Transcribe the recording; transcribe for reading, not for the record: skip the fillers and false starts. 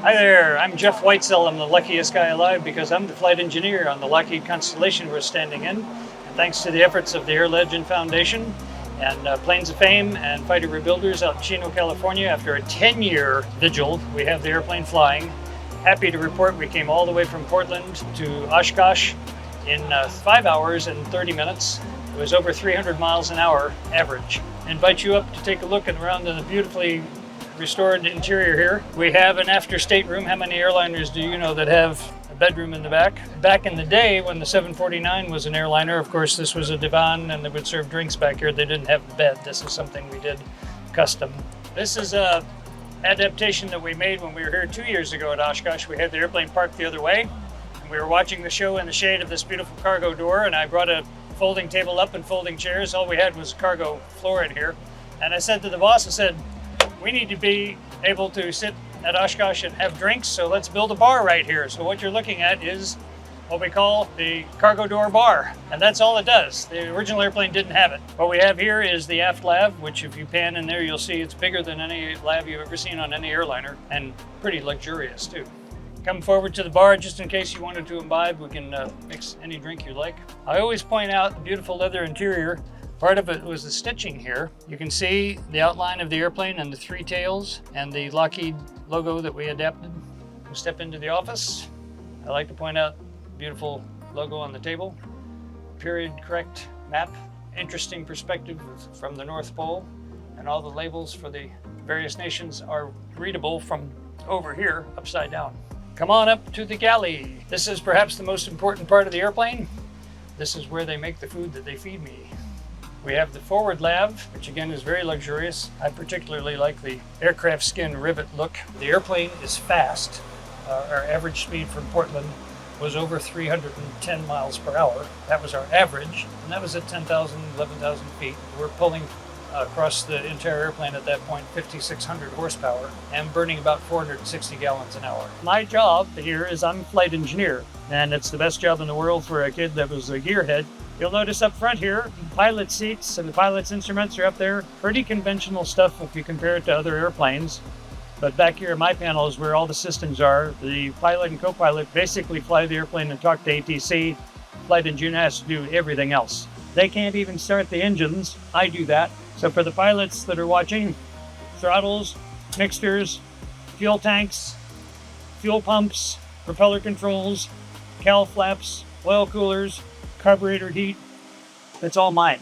Hi there, I'm Jeff Whitesell. I'm the luckiest guy alive because I'm the flight engineer on the Lockheed Constellation we're standing in. And thanks to the efforts of the Air Legend Foundation and Planes of Fame and fighter rebuilders out in Chino, California, after a 10-year vigil, we have the airplane flying. Happy to report we came all the way from Portland to Oshkosh in 5 hours and 30 minutes. It was over 300 miles an hour average. I invite you up to take a look around the beautifully restored interior here. We have an after stateroom. How many airliners do you know that have a bedroom in the back? Back in the day when the 749 was an airliner, of course, this was a divan and they would serve drinks back here. They didn't have a bed. This is something we did custom. This is a adaptation that we made when we were here 2 years ago at Oshkosh. We had the airplane parked the other way and we were watching the show in the shade of this beautiful cargo door, and I brought a folding table up and folding chairs. All we had was cargo floor in here. And I said to the boss, I said, we need to be able to sit at Oshkosh and have drinks, so let's build a bar right here. So what you're looking at is what we call the cargo door bar, and that's all it does. The original airplane didn't have it. What we have here is the aft lav, which if you pan in there, you'll see it's bigger than any lav you've ever seen on any airliner, and pretty luxurious too. Come forward to the bar just in case you wanted to imbibe. We can mix any drink you like. I always point out the beautiful leather interior. Part of it was the stitching here. You can see the outline of the airplane and the three tails and the Lockheed logo that we adapted. We'll step into the office. I like to point out the beautiful logo on the table. Period correct map. Interesting perspective from the North Pole. And all the labels for the various nations are readable from over here, upside down. Come on up to the galley. This is perhaps the most important part of the airplane. This is where they make the food that they feed me. We have the forward lav, which again is very luxurious. I particularly like the aircraft skin rivet look. The airplane is fast. Our average speed from Portland was over 310 miles per hour. That was our average, and that was at 10,000, 11,000 feet. We're pulling across the entire airplane at that point, 5,600 horsepower, and burning about 460 gallons an hour. My job here is I'm a flight engineer, and it's the best job in the world for a kid that was a gearhead. You'll notice up front here, pilot seats and the pilot's instruments are up there. Pretty conventional stuff if you compare it to other airplanes. But back here in my panel is where all the systems are. The pilot and co-pilot basically fly the airplane and talk to ATC. Flight engineer has to do everything else. They can't even start the engines. I do that. So for the pilots that are watching, throttles, mixtures, fuel tanks, fuel pumps, propeller controls, cowl flaps, oil coolers, carburetor heat, that's all mine.